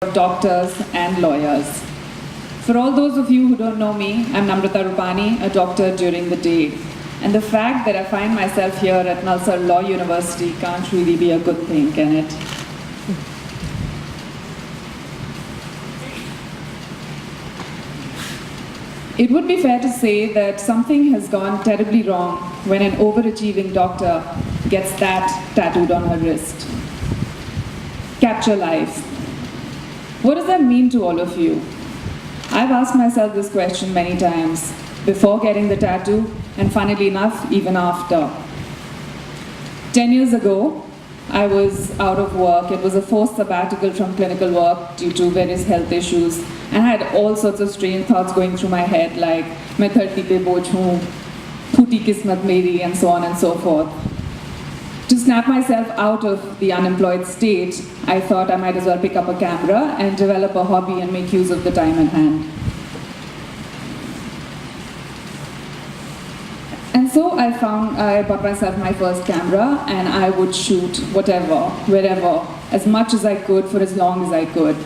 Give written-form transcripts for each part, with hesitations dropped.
doctors and lawyers. For all those of you who don't know me, I'm Namrata Rupani, a doctor during the day. And the fact that I find myself here at NALSAR Law University can't really be a good thing, can it? It would be fair to say that something has gone terribly wrong when an overachieving doctor gets that tattooed on her wrist. Capture life. What does that mean to all of you? I've asked myself this question many times, before getting the tattoo, and funnily enough, even after. 10 years ago, I was out of work. It was a forced sabbatical from clinical work due to various health issues. And I had all sorts of strange thoughts going through my head, like, "Main dharti pe boj hoon, phuti kismat meri," and so on and so forth. To snap myself out of the unemployed state, I thought I might as well pick up a camera and develop a hobby and make use of the time in hand. And so I bought myself my first camera, and I would shoot whatever, wherever, as much as I could for as long as I could.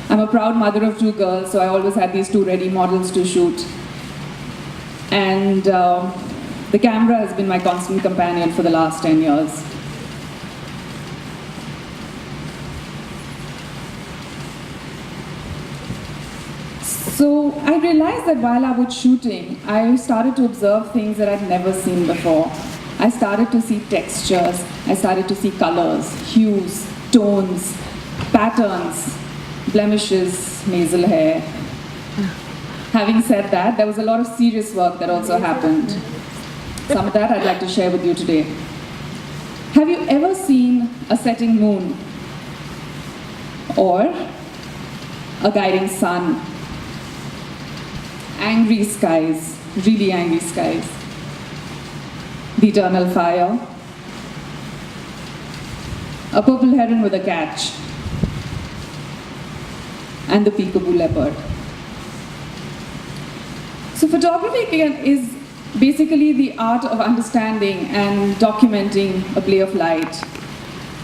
I'm a proud mother of 2 girls, so I always had these 2 ready models to shoot. And the camera has been my constant companion for the last 10 years. So I realized that while I was shooting, I started to observe things that I'd never seen before. I started to see textures, I started to see colors, hues, tones, patterns, blemishes, nasal hair. Having said that, there was a lot of serious work that also happened. Some of that I'd like to share with you today. Have you ever seen a setting moon? Or a guiding sun? Angry skies, really angry skies. The eternal fire. A purple heron with a catch. And the peekaboo leopard. So photography is basically the art of understanding and documenting a play of light.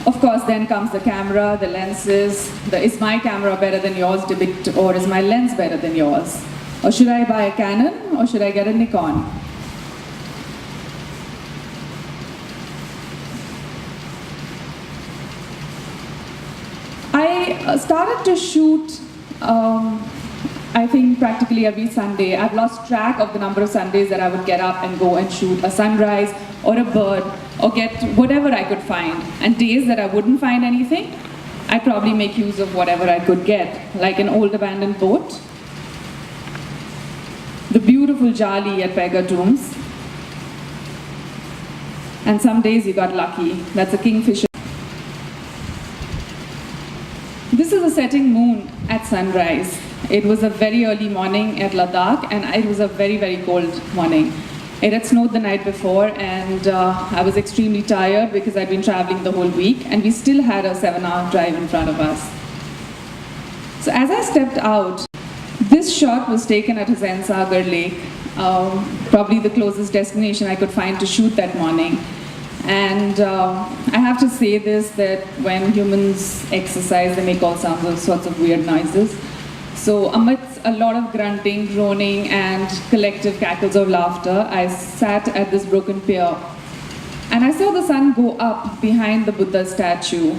Of course, then comes the camera, the lenses, is my camera better than yours, depict, or is my lens better than yours? Or should I buy a Canon, or should I get a Nikon? I started to shoot I think practically every Sunday. I've lost track of the number of Sundays that I would get up and go and shoot a sunrise or a bird or get whatever I could find. And days that I wouldn't find anything, I'd probably make use of whatever I could get, like an old abandoned boat, the beautiful jali at Pega Tombs, and some days you got lucky. That's a kingfisher. This is a setting moon at sunrise. It was a very early morning at Ladakh, and it was a very, very cold morning. It had snowed the night before, and I was extremely tired because I'd been traveling the whole week, and we still had a 7-hour drive in front of us. So as I stepped out, this shot was taken at Hussain Sagar Lake, probably the closest destination I could find to shoot that morning. And I have to say this, that when humans exercise, they make all sorts of weird noises. So amidst a lot of grunting, groaning, and collective cackles of laughter, I sat at this broken pier. And I saw the sun go up behind the Buddha statue,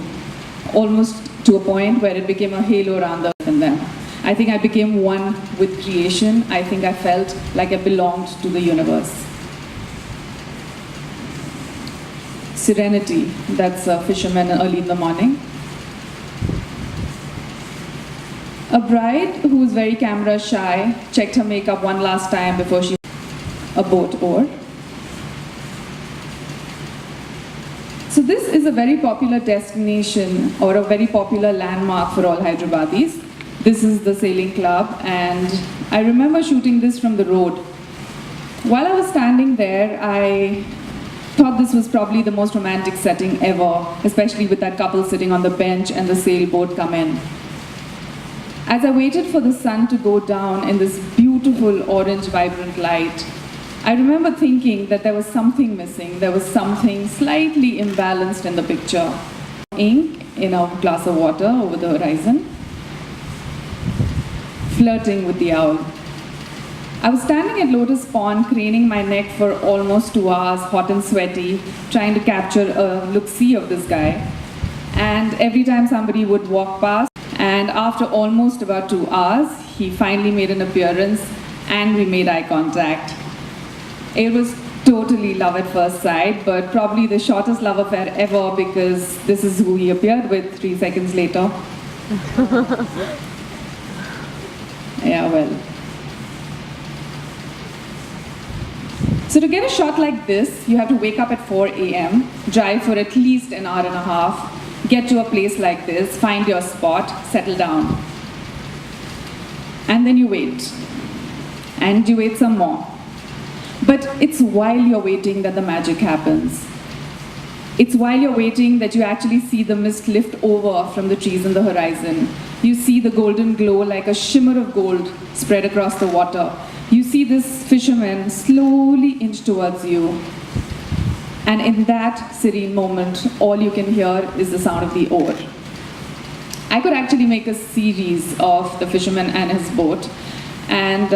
almost to a point where it became a halo around the earth and them. I think I became one with creation. I think I felt like I belonged to the universe. Serenity, that's Fisherman early in the morning. A bride who was very camera shy checked her makeup one last time before she a boat oar. So this is a very popular destination or a very popular landmark for all Hyderabadis. This is the sailing club, and I remember shooting this from the road. While I was standing there, I thought this was probably the most romantic setting ever, especially with that couple sitting on the bench and the sailboat come in. As I waited for the sun to go down in this beautiful orange vibrant light, I remember thinking that there was something missing, there was something slightly imbalanced in the picture. Ink in a glass of water over the horizon, flirting with the owl. I was standing at Lotus Pond, craning my neck for almost 2 hours, hot and sweaty, trying to capture a look-see of this guy. And every time somebody would walk past, and after almost about 2 hours, he finally made an appearance and we made eye contact. It was totally love at first sight, but probably the shortest love affair ever, because this is who he appeared with 3 seconds later. Yeah, well. So to get a shot like this, you have to wake up at 4 a.m., drive for at least an hour and a half, get to a place like this, find your spot, settle down. And then you wait. And you wait some more. But it's while you're waiting that the magic happens. It's while you're waiting that you actually see the mist lift over from the trees on the horizon. You see the golden glow like a shimmer of gold spread across the water. You see this fisherman slowly inch towards you. And in that serene moment, all you can hear is the sound of the oar. I could actually make a series of the fisherman and his boat. And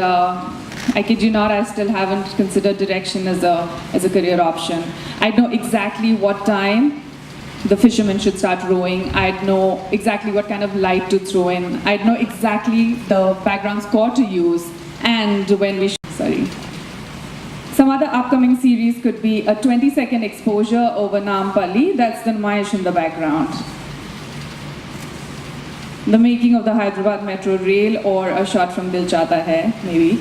I kid you not, I still haven't considered direction as a career option. I'd know exactly what time the fisherman should start rowing. I'd know exactly what kind of light to throw in. I'd know exactly the background score to use and when we Some other upcoming series could be a 20-second exposure over Nampalli. That's the Namayish in the background. The making of the Hyderabad metro rail, or a shot from Dil Chahta Hai, maybe.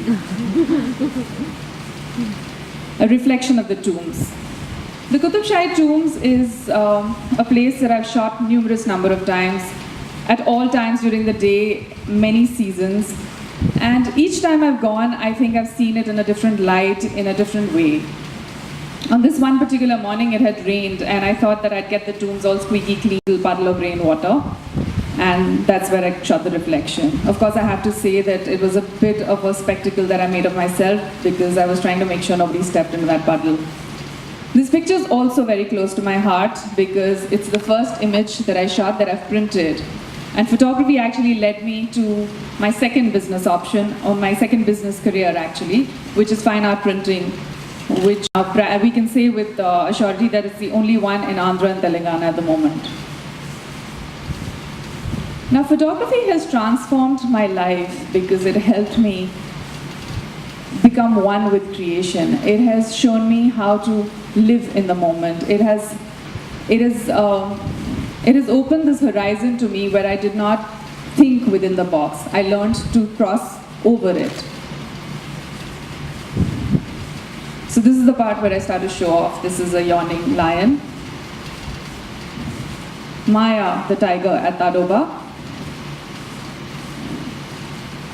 A reflection of the tombs. The Qutub Shahi tombs is a place that I've shot numerous number of times, at all times during the day, many seasons. And each time I've gone, I think I've seen it in a different light, in a different way. On this one particular morning, it had rained, and I thought that I'd get the tombs all squeaky clean, little puddle of rainwater. And that's where I shot the reflection. Of course, I have to say that it was a bit of a spectacle that I made of myself, because I was trying to make sure nobody stepped into that puddle. This picture is also very close to my heart, because it's the first image that I shot that I've printed. And photography actually led me to my second business option, or my second business career actually, which is fine art printing, which we can say with a surety that it's the only one in Andhra and Telangana at the moment. Now, photography has transformed my life because it helped me become one with creation. It has shown me how to live in the moment. It has opened this horizon to me where I did not think within the box. I learned to cross over it. So this is the part where I start to show off. This is a yawning lion. Maya, the tiger at Tadoba.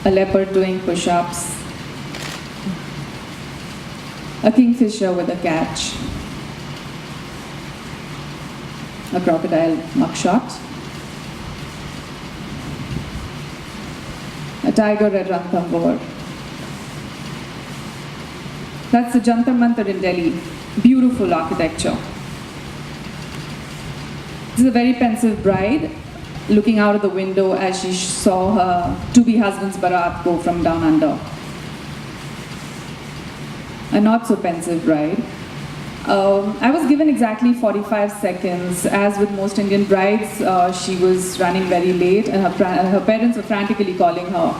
A leopard doing push-ups. A kingfisher with a catch. A crocodile mugshot. A tiger at Ranthambore. That's the Jantar Mantar in Delhi. Beautiful architecture. This is a very pensive bride looking out of the window as she saw her to-be husband's barat go from down under. A not so pensive bride. I was given exactly 45 seconds. As with most Indian brides, she was running very late and her parents were frantically calling her.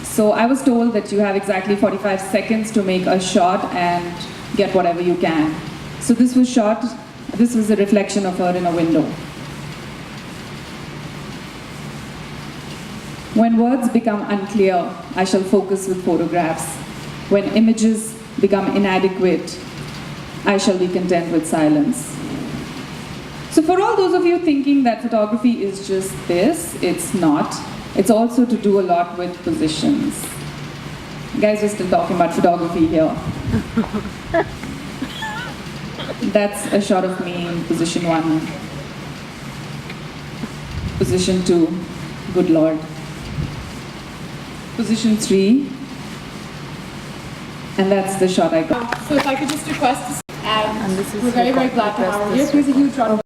So I was told that you have exactly 45 seconds to make a shot and get whatever you can. So this was shot. This was a reflection of her in a window. When words become unclear, I shall focus with photographs. When images become inadequate, I shall be content with silence. So for all those of you thinking that photography is just this, it's not. It's also to do a lot with positions. Guys, we're still talking about photography here. That's a shot of me in position 1. Position 2, good Lord. Position 3, and that's the shot I got. So if I could just request, and we're very, very glad to have you here. Please a huge round of